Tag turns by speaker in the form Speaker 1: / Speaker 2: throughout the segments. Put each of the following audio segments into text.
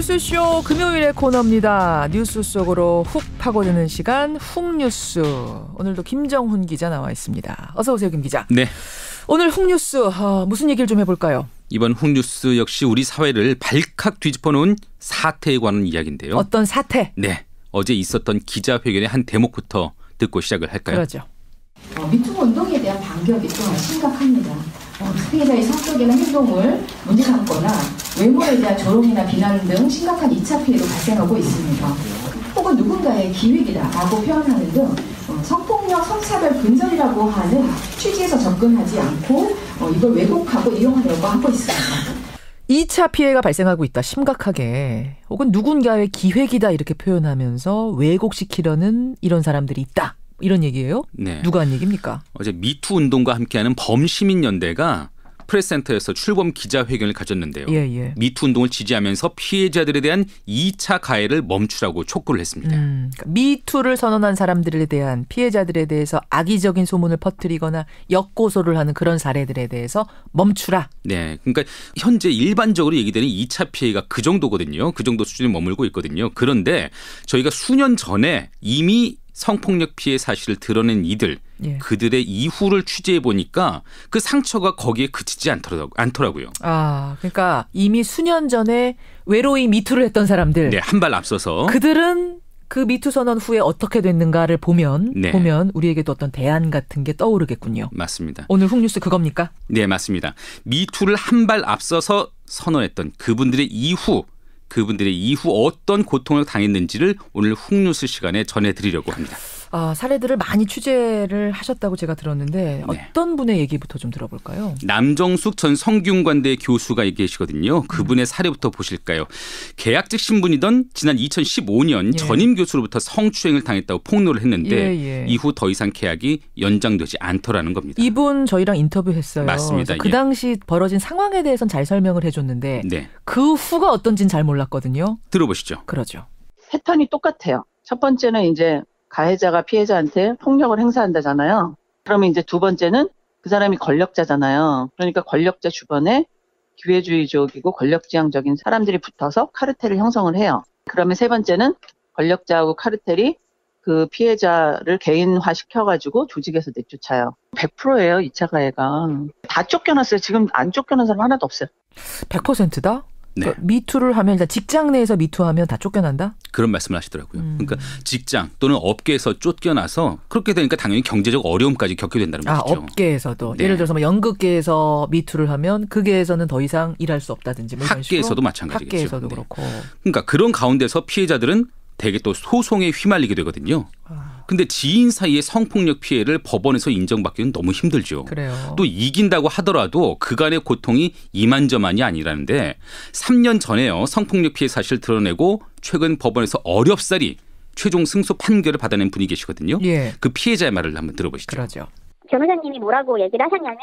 Speaker 1: 뉴스쇼 금요일의 코너입니다. 뉴스 속으로 훅 파고드는 시간 훅뉴스. 오늘도 김정훈 기자 나와 있습니다. 어서 오세요, 김 기자.
Speaker 2: 네.
Speaker 1: 오늘 훅뉴스 무슨 얘기를 좀 해볼까요?
Speaker 2: 이번 훅뉴스 역시 우리 사회를 발칵 뒤집어놓은 사태에 관한 이야기인데요.
Speaker 1: 어떤 사태?
Speaker 2: 네. 어제 있었던 기자회견의 한 대목부터 듣고 시작을 할까요?
Speaker 1: 그러죠.
Speaker 3: 미투 운동에 대한 반격이 또한 심각합니다. 피해자의 성격이나 행동을 문제 삼거나 외모에 대한 조롱이나 비난 등 심각한 2차 피해도 발생하고 있습니다. 혹은 누군가의 기획이다라고 표현하는 등 성폭력, 성차별 근절이라고 하는 취지에서 접근하지 않고 이걸 왜곡하고 이용하려고 하고 있습니다.
Speaker 1: 2차 피해가 발생하고 있다. 심각하게. 혹은 누군가의 기획이다 이렇게 표현하면서 왜곡시키려는 이런 사람들이 있다. 이런 얘기예요?
Speaker 2: 네.
Speaker 1: 누가 한 얘기입니까?
Speaker 2: 어제 미투 운동과 함께하는 범시민연대가 프레스센터에서 출범 기자회견을 가졌는데요.
Speaker 1: 예.
Speaker 2: 미투 운동을 지지하면서 피해자들에 대한 2차 가해를 멈추라고 촉구를 했습니다.
Speaker 1: 미투를 선언한 사람들에 대한 피해자들에 대해서 악의적인 소문을 퍼뜨리거나 역고소를 하는 그런 사례들에 대해서 멈추라.
Speaker 2: 네, 그러니까 현재 일반적으로 얘기되는 2차 피해가 그 정도거든요. 그 정도 수준에 머물고 있거든요. 그런데 저희가 수년 전에 이미 성폭력 피해 사실을 드러낸 이들,
Speaker 1: 예.
Speaker 2: 그들의 이후를 취재해 보니까 그 상처가 거기에 그치지 않더라고요.
Speaker 1: 그러니까 이미 수년 전에 외로이 미투를 했던 사람들.
Speaker 2: 네, 한 발 앞서서.
Speaker 1: 그들은 그 미투 선언 후에 어떻게 됐는가를 보면 우리에게도 어떤 대안 같은 게 떠오르겠군요.
Speaker 2: 맞습니다.
Speaker 1: 오늘 훅뉴스 그겁니까?
Speaker 2: 네, 맞습니다. 미투를 한 발 앞서서 선언했던 그분들의 이후 어떤 고통을 당했는지를 오늘 훅뉴스 시간에 전해드리려고 합니다.
Speaker 1: 사례들을 많이 취재를 하셨다고 제가 들었는데
Speaker 2: 네.
Speaker 1: 어떤 분의 얘기부터 좀 들어볼까요?
Speaker 2: 남정숙 전 성균관대 교수가 계시거든요. 그분의 사례부터 보실까요? 계약직 신분이던 지난 2015년 전임 교수로부터 성추행을 당했다고 폭로를 했는데 이후 더 이상 계약이 연장되지 않더라는 겁니다.
Speaker 1: 이분 저희랑 인터뷰했어요.
Speaker 2: 맞습니다.
Speaker 1: 그 당시 벌어진 상황에 대해서는 잘 설명을 해줬는데 그 후가 어떤지는 잘 몰랐거든요.
Speaker 2: 들어보시죠.
Speaker 1: 그러죠.
Speaker 4: 패턴이 똑같아요. 첫 번째는 이제 가해자가 피해자한테 폭력을 행사한다잖아요. 그러면 이제 두 번째는 그 사람이 권력자잖아요. 그러니까 권력자 주변에 기회주의적이고 권력지향적인 사람들이 붙어서 카르텔을 형성을 해요. 그러면 세 번째는 권력자하고 카르텔이 그 피해자를 개인화 시켜가지고 조직에서 내쫓아요. 100%예요, 2차 가해가. 다 쫓겨났어요. 지금 안 쫓겨난 사람 하나도 없어요.
Speaker 1: 100%다?
Speaker 2: 네.
Speaker 1: 그러니까 미투를 하면 일단 직장 내에서 미투하면 다 쫓겨난다?
Speaker 2: 그런 말씀을 하시더라고요. 그러니까 직장 또는 업계에서 쫓겨나서 그렇게 되니까 당연히 경제적 어려움까지 겪게 된다는 거죠.
Speaker 1: 업계에서도. 예를 들어서 뭐 연극계에서 미투를 하면 그 계에서는 더 이상 일할 수 없다든지. 뭐 이런
Speaker 2: 학계에서도
Speaker 1: 식으로?
Speaker 2: 마찬가지겠죠.
Speaker 1: 학계에서도 그렇고.
Speaker 2: 그러니까 그런 가운데서 피해자들은 대개 또 소송에 휘말리게 되거든요. 근데 지인 사이의 성폭력 피해를 법원에서 인정받기는 너무 힘들죠.
Speaker 1: 그래요.
Speaker 2: 또 이긴다고 하더라도 그간의 고통이 이만저만이 아니라는데 3년 전에요. 성폭력 피해 사실을 드러내고 최근 법원에서 어렵사리 최종 승소 판결을 받아낸 분이 계시거든요. 그 피해자의 말을 한번 들어보시죠.
Speaker 1: 그러죠.
Speaker 5: 변호사님이 뭐라고 얘기를 하셨냐면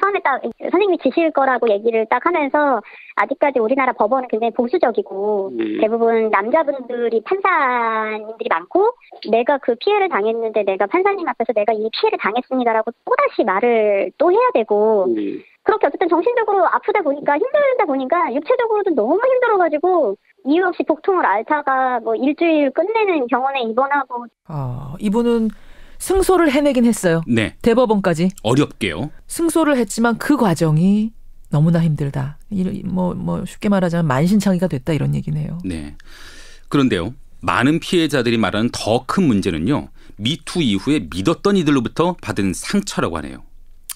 Speaker 5: 처음에 딱 선생님이 지실 거라고 얘기를 딱 하면서 아직까지 우리나라 법원은 굉장히 보수적이고 대부분 남자분들이 판사님들이 많고 내가 그 피해를 당했는데 내가 판사님 앞에서 내가 이 피해를 당했습니다라고 또다시 말을 또 해야 되고 그렇게 어쨌든 정신적으로 아프다 보니까 힘들다 보니까 육체적으로도 너무 힘들어가지고 이유 없이 복통을 앓다가 뭐 일주일 끝내는 병원에 입원하고
Speaker 1: 이분은 승소를 해내긴 했어요.
Speaker 2: 네.
Speaker 1: 대법원까지.
Speaker 2: 어렵게요.
Speaker 1: 승소를 했지만 그 과정이 너무나 힘들다. 뭐 쉽게 말하자면 만신창이가 됐다 이런 얘기네요.
Speaker 2: 네. 그런데요. 많은 피해자들이 말하는 더 큰 문제는요. 미투 이후에 믿었던 이들로부터 받은 상처라고 하네요.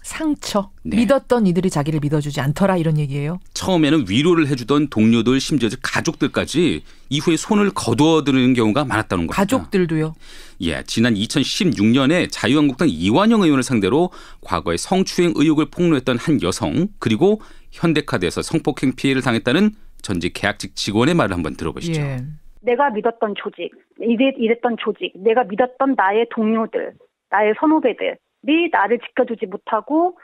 Speaker 1: 상처? 믿었던 이들이 자기를 믿어주지 않더라 이런 얘기예요?
Speaker 2: 처음에는 위로를 해주던 동료들 심지어 가족들까지 이후에 손을 거두어드는 경우가 많았다는 겁니다.
Speaker 1: 가족들도요?
Speaker 2: 지난 2016년에 자유한국당 이완영 의원을 상대로 과거에 성추행 의혹을 폭로했던 한 여성 그리고 현대카드에서 성폭행 피해를 당했다는 전직 계약직 직원의 말을 한번 들어보시죠.
Speaker 6: 내가 믿었던 조직, 이랬던 조직, 내가 믿었던 나의 동료들, 나의 선후배들이 나를 지켜주지 못하고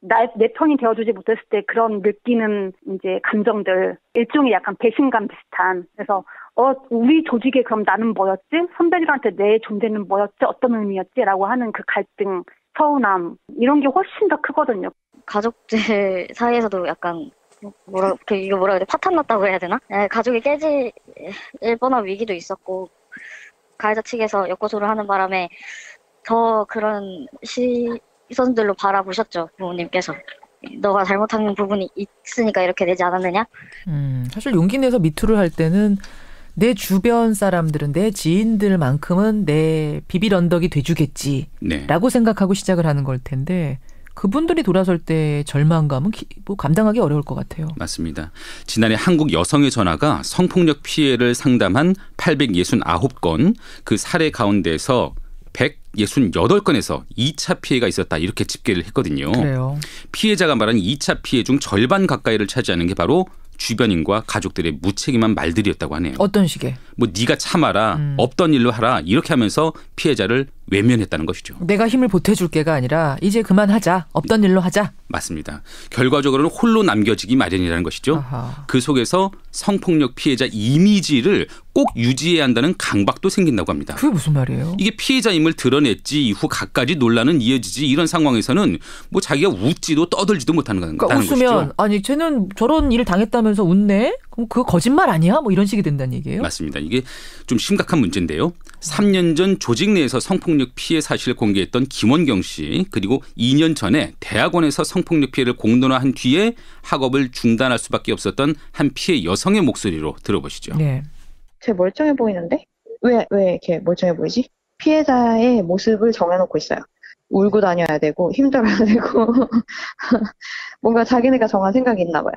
Speaker 6: 내 편이 되어주지 못했을 때 그런 느끼는 이제 감정들, 일종의 약간 배신감 비슷한. 그래서 우리 조직에 그럼 나는 뭐였지? 선배들한테 내 존재는 뭐였지? 어떤 의미였지? 라고 하는 그 갈등, 서운함 이런 게 훨씬 더 크거든요.
Speaker 7: 가족들 사이에서도 약간
Speaker 5: 이거 뭐라 그래, 파탄 났다고 해야 되나? 네, 가족이 깨질 뻔한 위기도 있었고, 가해자 측에서 역고소를 하는 바람에 더 그런 시선들로 바라보셨죠, 부모님께서. 너가 잘못한 부분이 있으니까 이렇게 되지 않았느냐?
Speaker 1: 사실 용기 내서 미투를 할 때는 내 주변 사람들은, 내 지인들만큼은 내 비빌 언덕이 돼주겠지라고 생각하고 시작을 하는 걸 텐데, 그분들이 돌아설 때 절망감은 감당하기 어려울 것 같아요.
Speaker 2: 맞습니다. 지난해 한국 여성의 전화가 성폭력 피해를 상담한 869건, 그 사례 가운데서 168건에서 2차 피해가 있었다, 이렇게 집계를 했거든요.
Speaker 1: 그래요.
Speaker 2: 피해자가 말한 2차 피해 중 절반 가까이를 차지하는 게 바로 주변인과 가족들의 무책임한 말들이었다고 하네요.
Speaker 1: 어떤 식의?
Speaker 2: 뭐 네가 참아라, 없던 일로 하라, 이렇게 하면서 피해자를 외면했다는 것이죠.
Speaker 1: 내가 힘을 보태줄게가 아니라 이제 그만하자, 없던 일로 하자.
Speaker 2: 맞습니다. 결과적으로는 홀로 남겨지기 마련이라는 것이죠.
Speaker 1: 아하.
Speaker 2: 그 속에서 성폭력 피해자 이미지를 꼭 유지해야 한다는 강박도 생긴다고 합니다.
Speaker 1: 그게 무슨 말이에요? 이게
Speaker 2: 피해자임을 드러냈지 이후 갖가지 논란은 이어지지, 이런 상황에서는 뭐 자기가 웃지도 떠들지도 못하는 거는
Speaker 1: 그러니까 웃으면
Speaker 2: 것이죠.
Speaker 1: 아니 쟤는 저런 일을 당했다면서 웃네? 그럼 그거 거짓말 아니야? 뭐 이런 식이 된다는 얘기예요?
Speaker 2: 맞습니다. 이게 좀 심각한 문제인데요. 3년 전 조직 내에서 성폭력 피해 사실을 공개했던 김원경 씨, 그리고 2년 전에 대학원에서 성폭력 피해를 공론화한 뒤에 학업을 중단할 수밖에 없었던 한 피해 여성의 목소리로 들어보시죠.
Speaker 1: 네.
Speaker 7: 쟤 멀쩡해 보이는데? 왜 이렇게 멀쩡해 보이지? 피해자의 모습을 정해놓고 있어요. 울고 다녀야 되고 힘들어야 되고 뭔가 자기네가 정한 생각이 있나 봐요.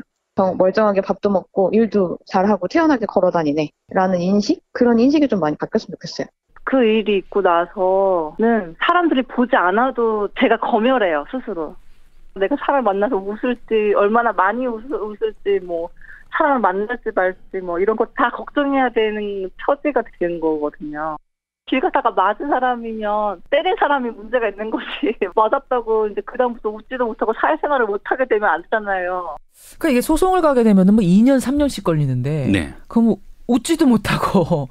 Speaker 7: 멀쩡하게 밥도 먹고 일도 잘하고 태연하게 걸어다니네 라는 인식? 그런 인식이 좀 많이 바뀌었으면 좋겠어요.
Speaker 6: 그 일이 있고 나서는 사람들이 보지 않아도 제가 검열해요, 스스로. 내가 사람을 만나서 웃을지, 얼마나 많이 웃을지, 뭐 사람을 만날지 말지, 뭐 이런 거 다 걱정해야 되는 처지가 된 거거든요. 길 가다가 맞은 사람이면 때린 사람이 문제가 있는 거지. 맞았다고 이제 그다음부터 웃지도 못하고 사회생활을 못하게 되면 안 되잖아요.
Speaker 1: 그러니까 이게 소송을 가게 되면은 뭐 2년, 3년씩 걸리는데,
Speaker 2: 네.
Speaker 1: 그럼 웃지도 못하고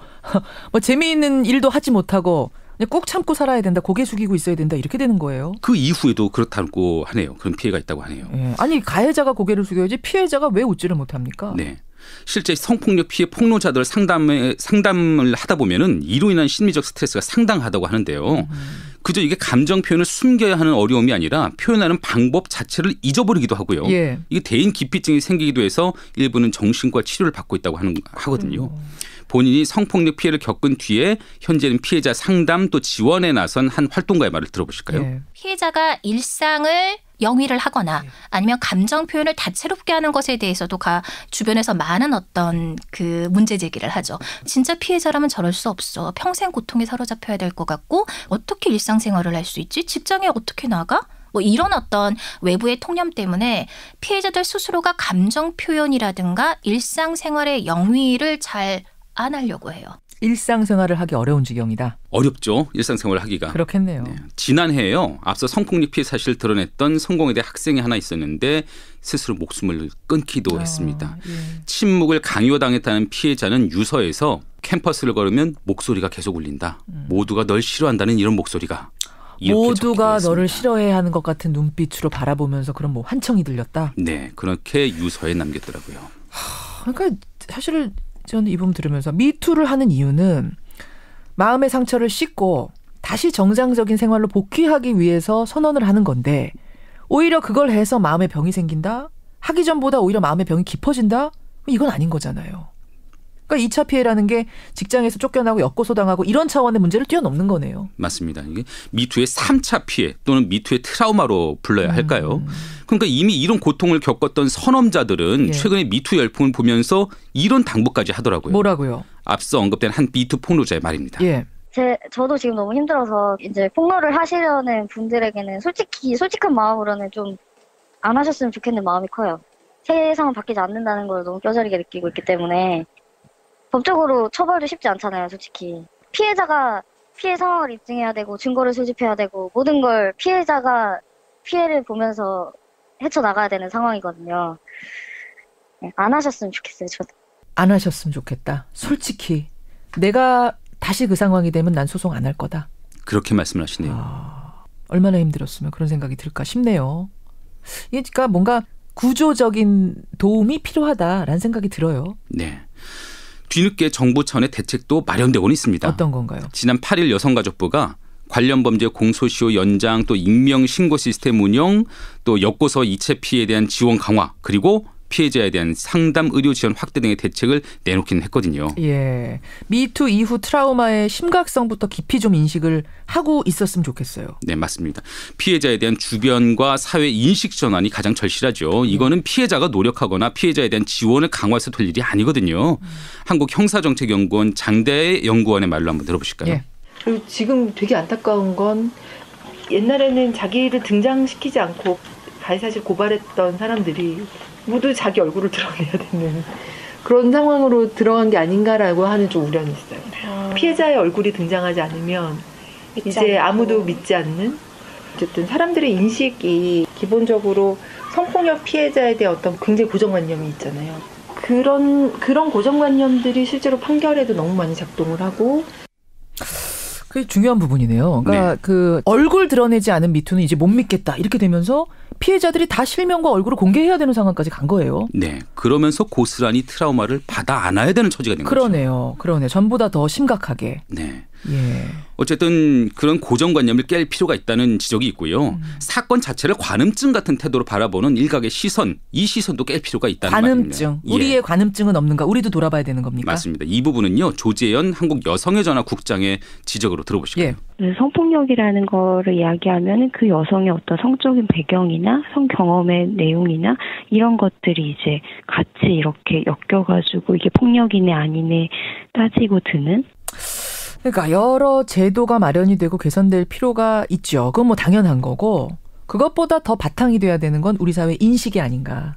Speaker 1: 뭐 재미있는 일도 하지 못하고 그냥 꾹 참고 살아야 된다, 고개 숙이고 있어야 된다, 이렇게 되는 거예요.
Speaker 2: 그 이후에도 그렇다고 하네요. 그런 피해가 있다고 하네요.
Speaker 1: 예. 아니 가해자가 고개를 숙여야지 피해자가 왜 웃지를 못합니까?
Speaker 2: 네. 실제 성폭력 피해 폭로자들 상담을 하다 보면은 이로 인한 심리적 스트레스가 상당하다고 하는데요. 그저 이게 감정 표현을 숨겨야 하는 어려움이 아니라 표현하는 방법 자체를 잊어버리기도 하고요.
Speaker 1: 예.
Speaker 2: 이게 대인 기피증이 생기기도 해서 일부는 정신과 치료를 받고 있다고 하거든요. 본인이 성폭력 피해를 겪은 뒤에 현재는 피해자 상담 또 지원에 나선 한 활동가의 말을 들어보실까요?
Speaker 1: 예.
Speaker 8: 피해자가 일상을 영위를 하거나 아니면 감정 표현을 다채롭게 하는 것에 대해서도 주변에서 많은 어떤 그 문제 제기를 하죠. 진짜 피해자라면 저럴 수 없어. 평생 고통에 사로잡혀야 될 것 같고 어떻게 일상생활을 할 수 있지? 직장에 어떻게 나가? 뭐 이런 어떤 외부의 통념 때문에 피해자들 스스로가 감정 표현이라든가 일상생활의 영위를 잘 안 하려고 해요.
Speaker 1: 일상생활을 하기 어려운 지경이다.
Speaker 2: 어렵죠. 일상생활을 하기가.
Speaker 1: 그렇겠네요.
Speaker 2: 네. 지난해에요. 앞서 성폭력 피해 사실을 드러냈던 성공회대 학생이 하나 있었는데 스스로 목숨을 끊기도 했습니다.
Speaker 1: 예.
Speaker 2: 침묵을 강요당했다는 피해자는 유서에서 캠퍼스를 걸으면 목소리가 계속 울린다. 모두가 널 싫어한다는 이런 목소리가.
Speaker 1: 모두가 너를 싫어해야 하는 것 같은 눈빛으로 바라보면서 그런 뭐 환청이 들렸다.
Speaker 2: 네. 그렇게 유서에 남겼더라고요.
Speaker 1: 그러니까 사실 저는 이 부분 들으면서 미투를 하는 이유는 마음의 상처를 씻고 다시 정상적인 생활로 복귀하기 위해서 선언을 하는 건데, 오히려 그걸 해서 마음의 병이 생긴다? 하기 전보다 오히려 마음의 병이 깊어진다? 이건 아닌 거잖아요. 그러니까 2차 피해라는 게 직장에서 쫓겨나고 역고소당하고 이런 차원의 문제를 뛰어넘는 거네요.
Speaker 2: 맞습니다. 이게 미투의 3차 피해 또는 미투의 트라우마로 불러야 할까요? 그러니까 이미 이런 고통을 겪었던 선험자들은 최근에 미투 열풍을 보면서 이런 당부까지 하더라고요.
Speaker 1: 뭐라고요?
Speaker 2: 앞서 언급된 한 미투 폭로자의 말입니다.
Speaker 1: 예.
Speaker 5: 저도 지금 너무 힘들어서 이제 폭로를 하시려는 분들에게는 솔직한 마음으로는 좀 안 하셨으면 좋겠는 마음이 커요. 세상은 바뀌지 않는다는 걸 너무 뼈저리게 느끼고 있기 때문에 법적으로 처벌도 쉽지 않잖아요, 솔직히. 피해자가 피해 상황을 입증해야 되고 증거를 수집해야 되고 모든 걸 피해자가 피해를 보면서 헤쳐나가야 되는 상황이거든요. 네, 안 하셨으면 좋겠어요, 저도.
Speaker 1: 안 하셨으면 좋겠다. 솔직히 내가 다시 그 상황이 되면 난 소송 안 할 거다.
Speaker 2: 그렇게 말씀을 하시네요.
Speaker 1: 얼마나 힘들었으면 그런 생각이 들까 싶네요. 이게 그러니까 뭔가 구조적인 도움이 필요하다라는 생각이 들어요.
Speaker 2: 네. 뒤늦게 정부 차원의 대책도 마련되고는 있습니다.
Speaker 1: 어떤 건가요?
Speaker 2: 지난 8일 여성가족부가 관련 범죄 공소시효 연장, 또 익명 신고 시스템 운영, 또 엮고서 이체 피해에 대한 지원 강화, 그리고 피해자에 대한 상담 의료 지원 확대 등의 대책을 내놓기는 했거든요.
Speaker 1: 예, 미투 이후 트라우마의 심각성부터 깊이 좀 인식을 하고 있었으면 좋겠어요.
Speaker 2: 네, 맞습니다. 피해자에 대한 주변과 사회 인식 전환이 가장 절실하죠. 이거는 피해자가 노력하거나 피해자에 대한 지원을 강화해서 될 일이 아니거든요. 한국형사정책연구원 장대의 연구원의 말로 한번 들어보실까요?
Speaker 1: 예.
Speaker 9: 그리고 지금 되게 안타까운 건 옛날에는 자기를 등장시키지 않고 가해사실 고발했던 사람들이 모두 자기 얼굴을 드러내야 되는 그런 상황으로 들어간 게 아닌가라고 하는 좀 우려는 있어요. 피해자의 얼굴이 등장하지 않으면 이제 아무도 믿지 않는, 어쨌든 사람들의 인식이 기본적으로 성폭력 피해자에 대한 어떤 굉장히 고정관념이 있잖아요. 그런 고정관념들이 실제로 판결에도 너무 많이 작동을 하고.
Speaker 1: 그게 중요한 부분이네요. 그러니까 그 얼굴 드러내지 않은 미투는 이제 못 믿겠다 이렇게 되면서 피해자들이 다 실명과 얼굴을 공개해야 되는 상황까지 간 거예요.
Speaker 2: 네. 그러면서 고스란히 트라우마를 받아 안아야 되는 처지가 된 거죠.
Speaker 1: 그러네요. 전보다 더 심각하게.
Speaker 2: 네.
Speaker 1: 예.
Speaker 2: 어쨌든 그런 고정관념을 깰 필요가 있다는 지적이 있고요. 사건 자체를 관음증 같은 태도로 바라보는 일각의 시선, 이 시선도 깰 필요가 있다는
Speaker 1: 관음증.
Speaker 2: 말입니다.
Speaker 1: 우리의 관음증은 없는가? 우리도 돌아봐야 되는 겁니까?
Speaker 2: 맞습니다. 이 부분은요. 조재현 한국여성의전화 국장의 지적으로 들어보실까요?
Speaker 10: 예. 성폭력이라는 거를 이야기하면 그 여성의 어떤 성적인 배경이나 성 경험의 내용이나 이런 것들이 이제 같이 이렇게 엮여가지고 이게 폭력이네 아니네 따지고 드는.
Speaker 1: 그러니까 여러 제도가 마련이 되고 개선될 필요가 있죠. 그건 뭐 당연한 거고, 그것보다 더 바탕이 돼야 되는 건 우리 사회 인식이 아닌가.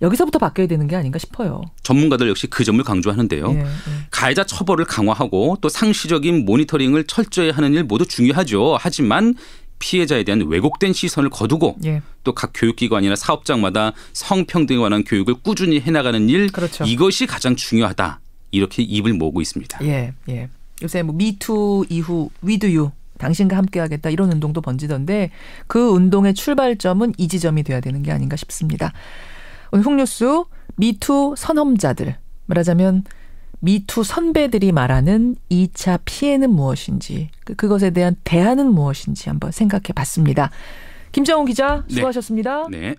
Speaker 1: 여기서부터 바뀌어야 되는 게 아닌가 싶어요.
Speaker 2: 전문가들 역시 그 점을 강조하는데요. 가해자 처벌을 강화하고 또 상시적인 모니터링을 철저히 하는 일 모두 중요하죠. 하지만 피해자에 대한 왜곡된 시선을 거두고 또 각 교육기관이나 사업장마다 성평등에 관한 교육을 꾸준히 해나가는 일,
Speaker 1: 그렇죠.
Speaker 2: 이것이 가장 중요하다. 이렇게 입을 모으고 있습니다.
Speaker 1: 예. 요새 뭐 미투 이후 위드유 당신과 함께하겠다 이런 운동도 번지던데 그 운동의 출발점은 이 지점이 돼야 되는 게 아닌가 싶습니다. 오늘 훅뉴스 미투 선험자들, 말하자면 미투 선배들이 말하는 2차 피해는 무엇인지, 그것에 대한 대안은 무엇인지 한번 생각해 봤습니다. 김정훈 기자 수고하셨습니다.
Speaker 2: 네.